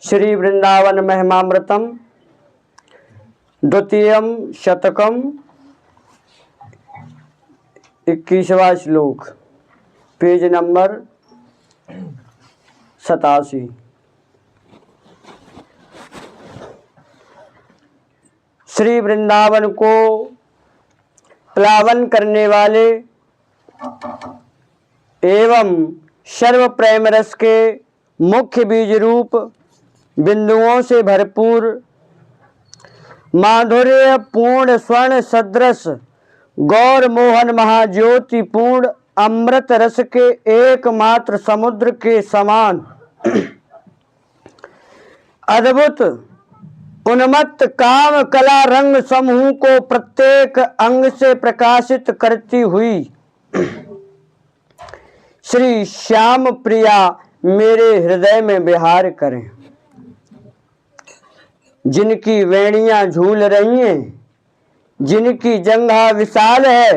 श्री वृंदावन महिमामृतम द्वितीयम शतकम 21वां श्लोक, page number 87। Shri Vrindavan को प्लावन करने वाले एवं सर्व प्रेम रस के मुख्य बीज रूप बिंदुओं से भरपूर माधुर्य पूर्ण स्वर्ण सदृश गौर मोहन महाज्योति पूर्ण अमृत रस के एकमात्र समुद्र के समान अद्भुत उन्मत्त काम कला रंग समूह को प्रत्येक अंग से प्रकाशित करती हुई श्री श्याम प्रिया मेरे हृदय में विहार करें। जिनकी वेणियां झूल रही हैं, जिनकी जंघा विशाल है,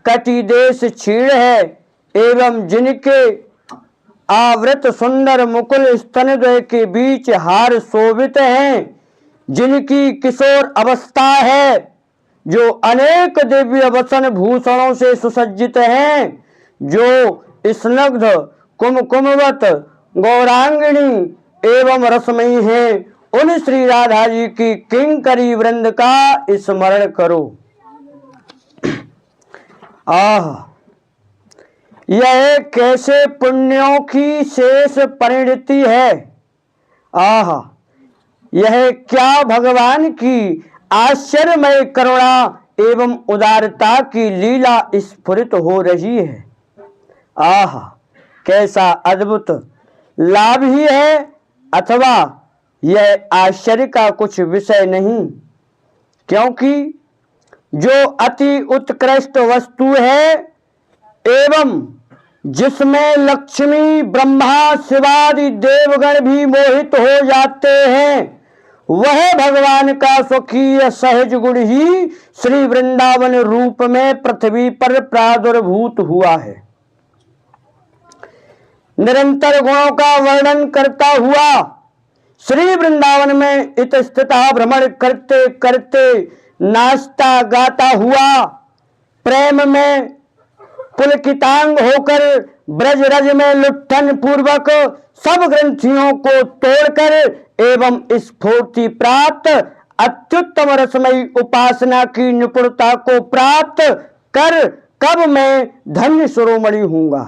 कटी देश क्षीण है, एवं जिनके आवृत सुंदर मुकुल स्तनद्वय के बीच हार शोभित हैं, जिनकी किशोर अवस्था है, जो अनेक दिव्य वसन भूषणों से सुसज्जित हैं, जो स्नग्ध कुमकुमवत गौरांगिणी एवं रसमयी हैं, उन श्री राधा जी की किंकरी वृंद का स्मरण करो। आह, यह कैसे पुण्यों की शेष परिणति है। आह, यह क्या भगवान की आश्चर्यमय करुणा एवं उदारता की लीला स्फुरित हो रही है। आह, कैसा अद्भुत लाभ ही है, अथवा यह आश्चर्य का कुछ विषय नहीं, क्योंकि जो अति उत्कृष्ट वस्तु है एवं जिसमें लक्ष्मी ब्रह्मा शिवादि देवगण भी मोहित हो जाते हैं, वह भगवान का स्वकीय सहज गुण ही श्री वृंदावन रूप में पृथ्वी पर प्रादुर्भूत हुआ है। निरंतर गुणों का वर्णन करता हुआ श्री वृंदावन में इतस्ततः भ्रमण करते करते नाचता गाता हुआ प्रेम में पुलकितांग होकर ब्रज रज में लुट्ठन पूर्वक सब ग्रंथियों को तोड़कर एवं स्फूर्ति प्राप्त अत्युत्तम रसमयी उपासना की निपुणता को प्राप्त कर कब मैं धन्य शिरोमणि हूँगा।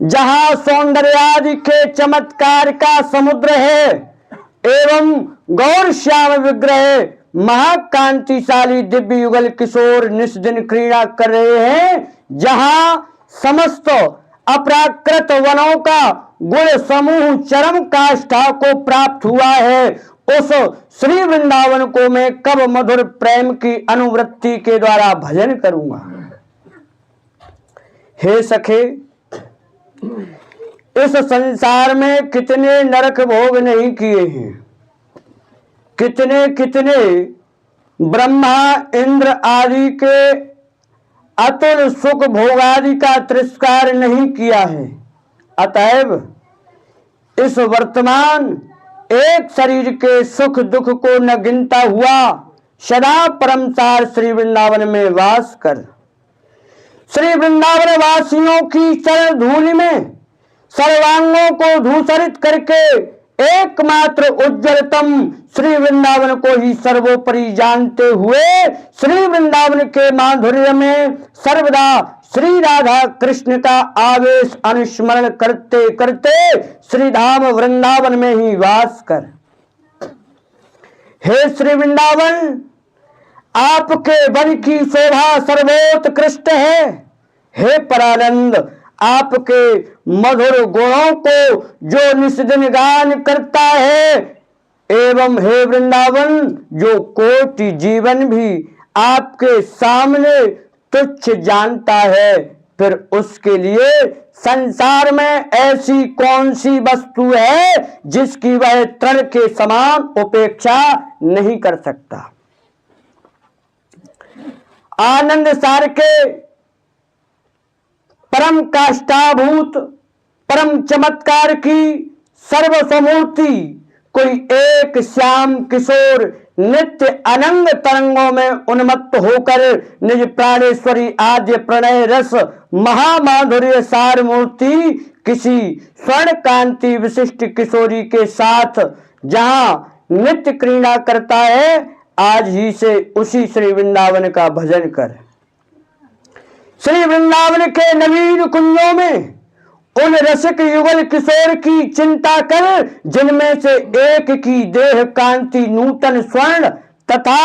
जहाँ सौंदर्यादि के चमत्कार का समुद्र है एवं गौर श्याम विग्रह महाकांतिशाली दिव्य युगल किशोर निस्दिन क्रीड़ा कर रहे हैं, जहाँ समस्त अपराकृत वनों का गुण समूह चरम काष्ठा को प्राप्त हुआ है, उस श्री वृंदावन को मैं कब मधुर प्रेम की अनुवृत्ति के द्वारा भजन करूंगा। हे सखे, इस संसार में कितने नरक भोग नहीं किए हैं, कितने कितने ब्रह्मा इंद्र आदि के अतुल सुख भोगादि का तिरस्कार नहीं किया है। अतएव इस वर्तमान एक शरीर के सुख दुख को न गिनता हुआ सदा परमसार श्री वृंदावन में वास कर श्री वृंदावन वासियों की चरण धूलि में सर्वांगों को धूसरित करके एकमात्र उज्जवलतम श्री वृंदावन को ही सर्वोपरि जानते हुए श्री वृंदावन के माधुर्य में सर्वदा श्री राधा कृष्ण का आवेश अनुस्मरण करते करते श्री धाम वृंदावन में ही वास कर। हे श्री वृंदावन, आपके वन की शोभा सर्वोत्कृष्ट है। हे परानंद, आपके मधुर गुणों को जो निस्दिन गान करता है, एवं हे वृंदावन, जो कोटि जीवन भी आपके सामने तुच्छ जानता है, फिर उसके लिए संसार में ऐसी कौन सी वस्तु है जिसकी वह तृण के समान उपेक्षा नहीं कर सकता। आनंद सार के परम काष्ठाभूत परम चमत्कार की सर्वस्वमूर्ति, कोई एक श्याम किशोर नित्य अनंग तरंगों में उन्मत्त होकर निज प्राणेश्वरी आद्य प्रणय रस महामाधुर्य सार मूर्ति किसी स्वर्ण कांति विशिष्ट किशोरी के साथ जहां नित्य क्रीड़ा करता है, आज ही से उसी श्री वृंदावन का भजन कर। श्री वृंदावन के नवीन कुंजों में उन रसिक युगल किशोर की चिंता कर जिनमें से एक की देह कांति नूतन स्वर्ण तथा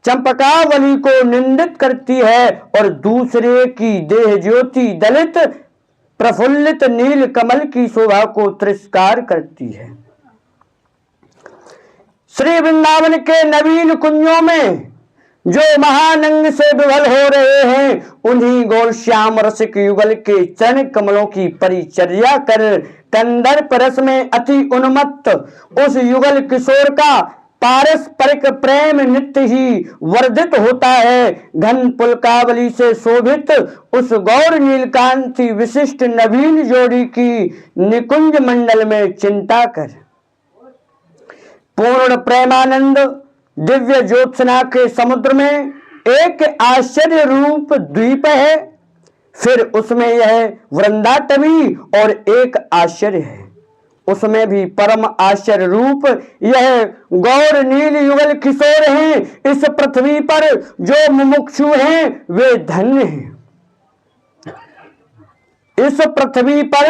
चंपकावली को निंदित करती है और दूसरे की देह ज्योति दलित प्रफुल्लित नील कमल की शोभा को तिरस्कार करती है। श्री वृंदावन के नवीन कुंजों में जो महानंग से विभल हो रहे हैं, उन्हीं गौर श्याम रसिक युगल के चरण कमलों की परिचर्या कर कंदर्प रस में अति उन्मत्त उस युगल किशोर का पारस्परिक प्रेम नित्य ही वर्धित होता है। घन पुलकावली से शोभित उस गौर नीलकांति विशिष्ट नवीन जोड़ी की निकुंज मंडल में चिंता कर। पूर्ण प्रेमानंद दिव्य ज्योत्सना के समुद्र में एक आश्चर्य रूप द्वीप है, फिर उसमें यह वृंदाटवी और एक आश्चर्य है, उसमें भी परम आश्चर्य रूप यह गौर नील युगल किशोर हैं। इस पृथ्वी पर जो मुमुक्षु हैं वे धन्य हैं। इस पृथ्वी पर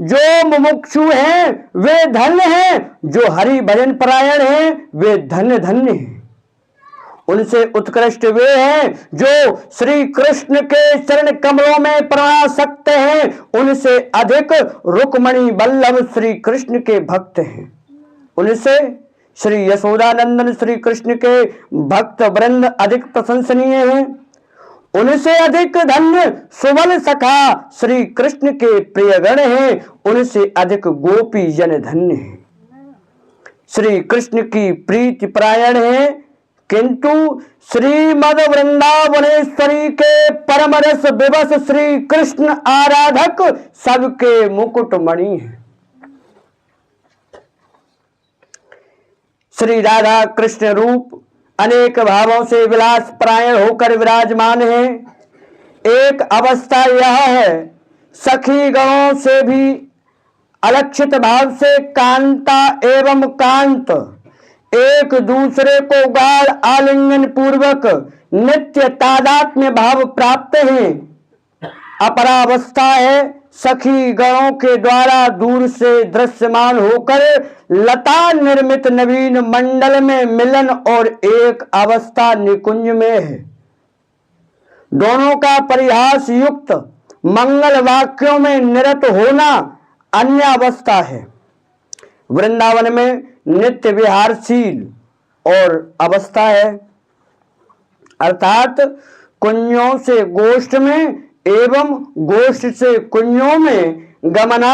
जो मुमुक्षु हैं वे धन्य हैं, जो हरि भजन परायण हैं वे धन्य धन्य हैं। उनसे उत्कृष्ट वे हैं जो श्री कृष्ण के चरण कमलों में परासक्त हैं, उनसे अधिक रुक्मणी बल्लभ श्री कृष्ण के भक्त हैं। उनसे श्री यशोदानंदन श्री कृष्ण के भक्त वृंद अधिक प्रशंसनीय हैं। उनसे अधिक धन्य सुबल सखा श्री कृष्ण के प्रियगण हैं, उनसे अधिक गोपी जन धन्य हैं। श्री कृष्ण की प्रीति परायण है, किंतु श्रीमद वृंदावनेश्वरी के परम रस विवश श्री कृष्ण आराधक सबके मुकुटमणि हैं। श्री राधा कृष्ण रूप अनेक भावों से विलास परायण होकर विराजमान है। एक अवस्था यह है, सखी गणों से भी अलक्षित भाव से कांता एवं कांत एक दूसरे को गाढ़ आलिंगन पूर्वक नित्य तादात्म्य भाव प्राप्त हैं। अपरावस्था है, सखी गणों के द्वारा दूर से दृश्यमान होकर लता निर्मित नवीन मंडल में मिलन और एक अवस्था निकुंज में है। दोनों का परिहास युक्त मंगल वाक्यों में निरत होना अन्य अवस्था है। वृंदावन में नित्य विहारशील और अवस्था है, अर्थात कुंजों से गोष्ठ में एवं गोष्ठ से कुंजों में गमन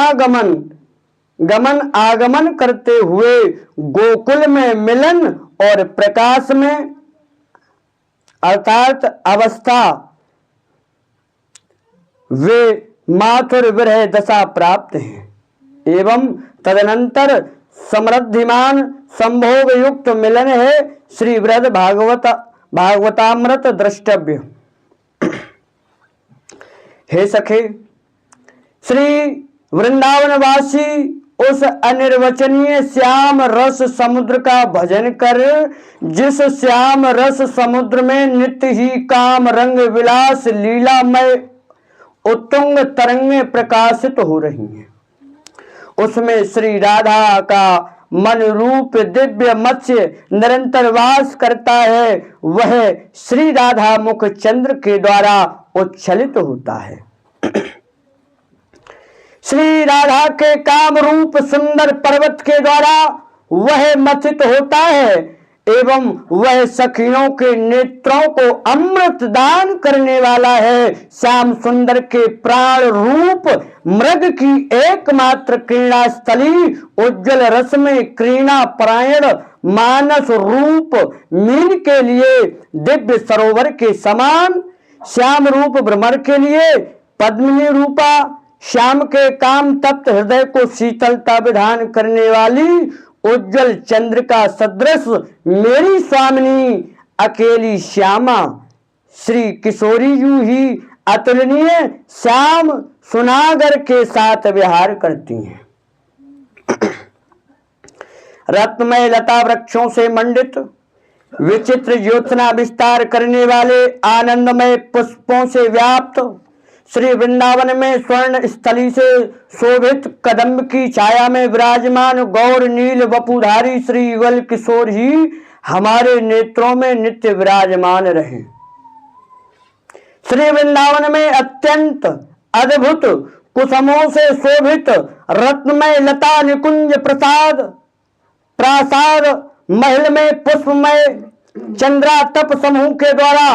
आगमन करते हुए गोकुल में मिलन और प्रकाश में अर्थात अवस्था वे माथुर विरह दशा प्राप्त हैं एवं तदनंतर समृद्धिमान संभोग युक्त मिलन है श्री वृद्ध भागवतामृत द्रष्टव्य। हे सखे, श्री वृंदावनवासी उस अनिर्वचनीय श्याम रस समुद्र का भजन कर, जिस श्याम रस समुद्र में नित्य ही काम रंग विलास लीलामय उत्तुंग तरंगे प्रकाशित हो रही हैं। उसमें श्री राधा का मन रूप दिव्य मत्स्य निरंतर वास करता है, वह श्री राधा मुख चंद्र के द्वारा उच्छलित होता है। श्री राधा के काम रूप सुंदर पर्वत के द्वारा वह मथित होता है एवं वह सखियों के नेत्रों को अमृत दान करने वाला है। श्याम सुंदर के प्राण रूप मृग की एकमात्र क्रीड़ा स्थली उज्जवल रस में क्रीड़ा परायण मानस रूप मीन के लिए दिव्य सरोवर के समान, श्याम रूप भ्रमर के लिए पद्मिनी रूपा श्याम के काम तप्त हृदय को शीतलता विधान करने वाली उज्जवल चंद्र का सदृश मेरी स्वामिनी अकेली श्यामा श्री किशोरी जू ही अतुलनीय श्याम सुनागर के साथ विहार करती हैं। रत्नमय लता वृक्षों से मंडित विचित्र ज्योत्सना विस्तार करने वाले आनंदमय पुष्पों से व्याप्त श्री वृंदावन में स्वर्ण स्थली से शोभित कदम्ब की छाया में विराजमान गौर नील वपुधारी श्री युगल किशोर ही हमारे नेत्रों में नित्य विराजमान रहे। श्री वृंदावन में अत्यंत अद्भुत कुसुमों से शोभित रत्नमय लता निकुंज प्रासाद महल में पुष्पमय चंद्रा तप समूह के द्वारा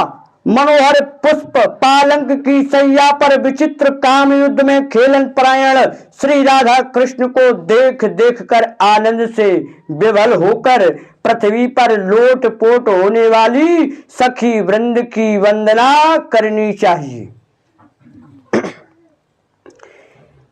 मनोहर पुष्प पालंक की सैया पर विचित्र काम युद्ध में खेलन परायण श्री राधा कृष्ण को देख देख कर आनंद से विभल होकर पृथ्वी पर लोट पोट होने वाली सखी वृंद की वंदना करनी चाहिए।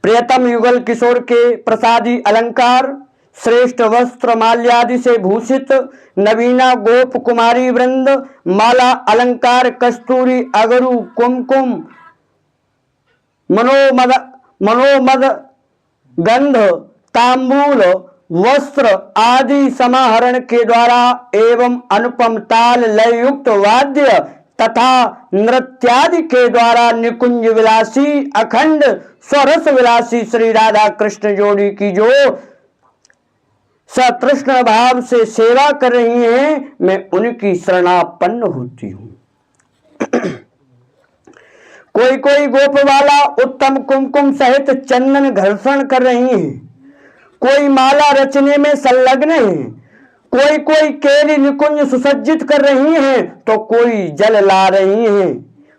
प्रियतम युगल किशोर के प्रसादी अलंकार श्रेष्ठ वस्त्र माल्यादि से भूषित नवीना गोप कुमारी वृंद माला अलंकार कस्तूरी अगरु कुमकुम मनोमद गंध तांबूल वस्त्र आदि समाहरण के द्वारा एवं अनुपम ताल लय युक्त वाद्य तथा नृत्यादि के द्वारा निकुंज विलासी अखंड स्वरस विलासी श्री राधा कृष्ण जोड़ी की जो सतृष्ण भाव से सेवा कर रही हैं, मैं उनकी शरणापन्न होती हूँ। कोई कोई गोपवाला उत्तम कुमकुम सहित चंदन घर्षण कर रही हैं, कोई माला रचने में संलग्न है, कोई कोई केली निकुंज सुसज्जित कर रही हैं, तो कोई जल ला रही हैं,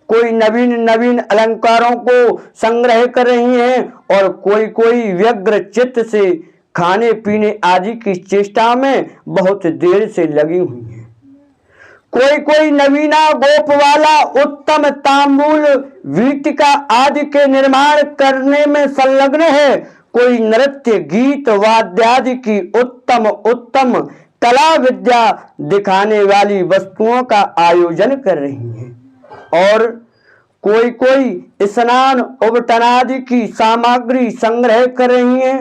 कोई नवीन नवीन अलंकारों को संग्रह कर रही हैं और कोई कोई व्यग्र चित्त से खाने पीने आदि की चेष्टा में बहुत देर से लगी हुई है। कोई कोई नवीना गोप वाला उत्तम तांबूल वीटिका आदि के निर्माण करने में संलग्न है, कोई नृत्य गीत वाद्यादि की उत्तम उत्तम कला विद्या दिखाने वाली वस्तुओं का आयोजन कर रही है और कोई कोई स्नान उबटनादि की सामग्री संग्रह कर रही है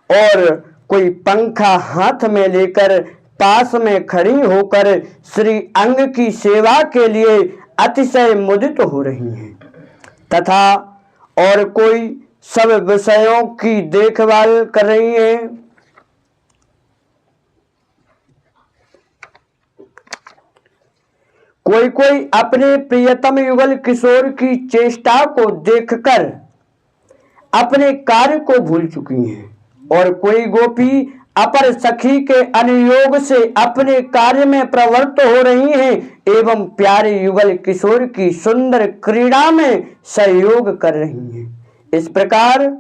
और कोई पंखा हाथ में लेकर पास में खड़ी होकर श्री अंग की सेवा के लिए अतिशय मुदित हो रही हैं तथा और कोई सब विषयों की देखभाल कर रही हैं। कोई कोई अपने प्रियतम युगल किशोर की चेष्टा को देखकर अपने कार्य को भूल चुकी हैं और कोई गोपी अपर सखी के अनुयोग से अपने कार्य में प्रवृत्त हो रही हैं एवं प्यारे युगल किशोर की सुंदर क्रीड़ा में सहयोग कर रही हैं। इस प्रकार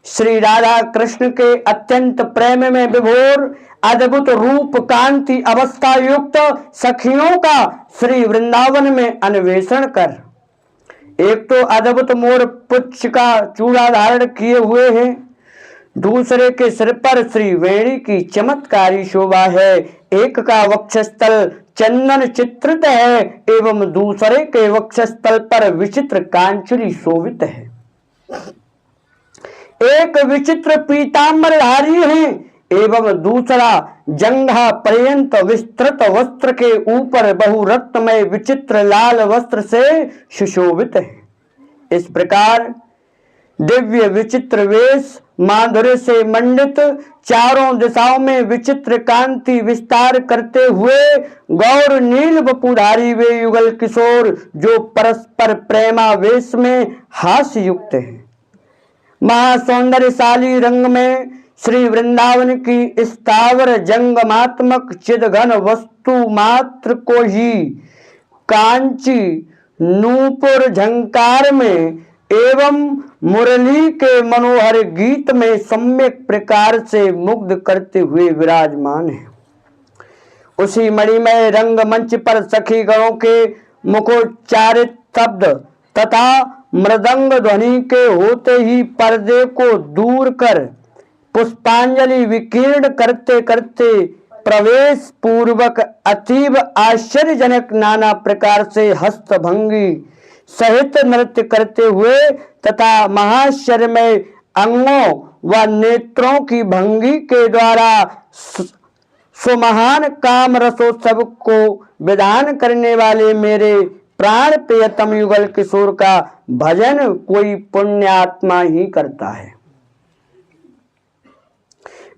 श्री राधा कृष्ण के अत्यंत प्रेम में विभोर अद्भुत रूप कांति अवस्था युक्त सखियों का श्री वृंदावन में अन्वेषण कर एक तो अद्भुत मोर पुच्छ का चूड़ा धारण किए हुए हैं, दूसरे के सिर पर श्री वेणी की चमत्कारी शोभा है, एक का वक्षस्थल चंदन चित्रित है एवं दूसरे के वक्षस्थल पर विचित्र कांचुली शोभित है। एक विचित्र पीतांबरधारी है एवं दूसरा जंघा पर्यंत विस्तृत वस्त्र के ऊपर बहुरत्नमय विचित्र लाल वस्त्र से सुशोभित है। इस प्रकार दिव्य विचित्र वेश माधुर्य से मंडित चारों दिशाओं में विचित्र कांति विस्तार करते हुए गौर नील वपुधारी वे युगल किशोर जो परस्पर प्रेमावेश में हास्य युक्त है। महासौंदर्यशाली रंग में श्री वृंदावन की स्थावर जंगमात्मक चिदघन वस्तु मात्र को ही कांची नूपुर झंकार में एवं मुरली के मनोहर गीत में सम्यक प्रकार से मुग्ध करते हुए विराजमान है। उसी मणिमय रंग मंच पर सखी गणों के मुखोच्चारित शब्द तथा मृदंग ध्वनि के होते ही पर्दे को दूर कर पुष्पांजलि विकीर्ण करते करते प्रवेश पूर्वक अतीव आश्चर्यजनक नाना प्रकार से हस्तभंगी सहित नृत्य करते हुए तथा महाशर्मय अंगों व नेत्रों की भंगी के द्वारा सुमहान काम रसोत्सव को विधान करने वाले मेरे प्राण प्रियतम युगल किशोर का भजन कोई पुण्यात्मा ही करता है।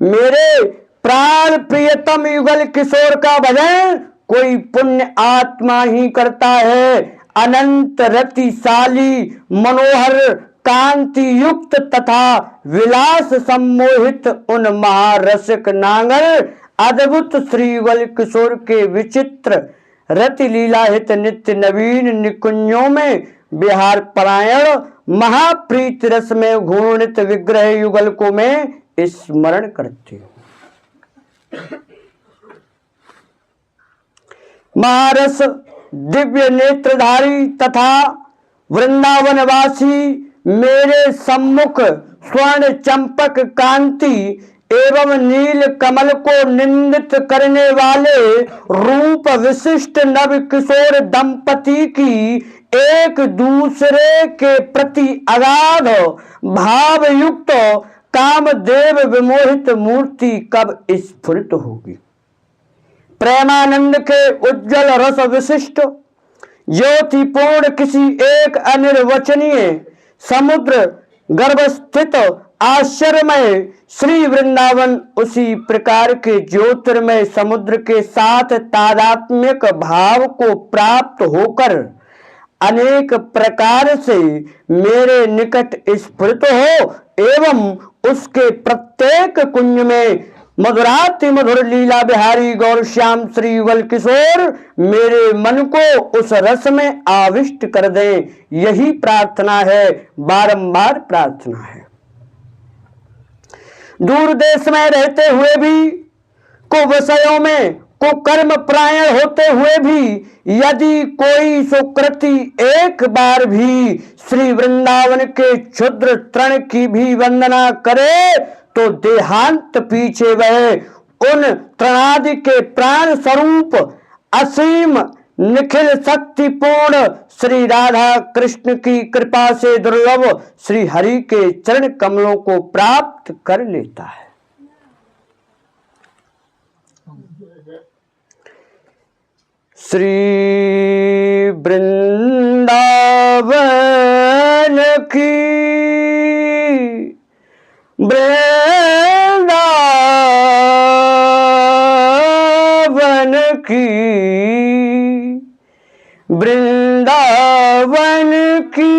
मेरे प्राण प्रियतम युगल किशोर का भजन कोई पुण्य आत्मा ही करता है। अनंत रतिशाली मनोहर कांति युक्त तथा विलास सम्मोहित उन महारसिक नांगल अद्भुत श्री युगल किशोर के विचित्र रति लीलाहित नित्य नवीन निकुंजों में विहार परायण महाप्रीत रस में घूर्णित विग्रह युगल को मैं स्मरण करती हूँ। महारस दिव्य नेत्रधारी तथा वृंदावनवासी मेरे सम्मुख स्वर्ण चंपक कांति एवं नील कमल को निंदित करने वाले रूप विशिष्ट नव किशोर दंपति की एक दूसरे के प्रति अगाध भाव युक्त कामदेव विमोहित मूर्ति कब स्फुरित होगी। प्रेमानंद के उज्जवल रस विशिष्ट ज्योतिपूर्ण किसी एक अनिर्वचनीय समुद्र गर्भस्थित आश्चर्यमय श्री वृंदावन उसी प्रकार के ज्योतिर्मय समुद्र के साथ तादात्म्यक भाव को प्राप्त होकर अनेक प्रकार से मेरे निकट स्फुरित हो एवं उसके प्रत्येक कुंज में मधुराति मधुर लीला बिहारी गौर श्याम श्री युगल किशोर मेरे मन को उस रस में आविष्ट कर दे। यही प्रार्थना है, बारंबार प्रार्थना है। दूर देश में रहते हुए भी को विषयों में को कर्म प्रायण होते हुए भी यदि कोई सुकृति एक बार भी श्री वृंदावन के क्षुद्र तृण की भी वंदना करे तो देहांत पीछे वह उन तृणादि के प्राण स्वरूप असीम निखिल शक्तिपूर्ण श्री राधा कृष्ण की कृपा से दुर्लभ श्री हरि के चरण कमलों को प्राप्त कर लेता है। श्री वृंदावन की वृंदावन की वृंदावन की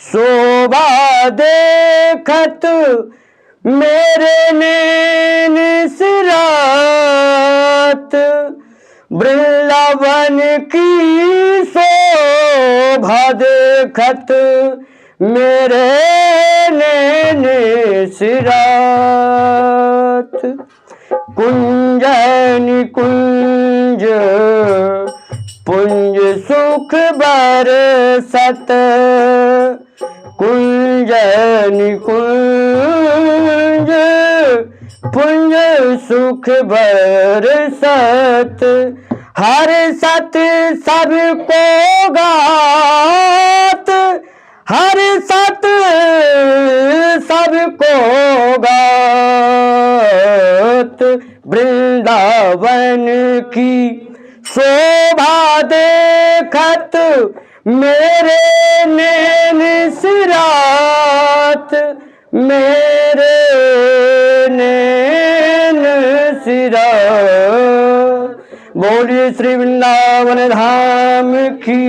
शोभा देखत मेरे नैन सिरात वृंदावन की शोभा देखत मेरे नैन सिरात कुंज निकुंज पुंज सुख बरसत कुंज निकुंज पुंज सुख बरसत हर सत सबको गात हर सत सबको गात वृंदावन की शोभा देखत मेरे नैन सिरात मेरे नैन सिरात। बोलिए श्री वृंदावन धाम की।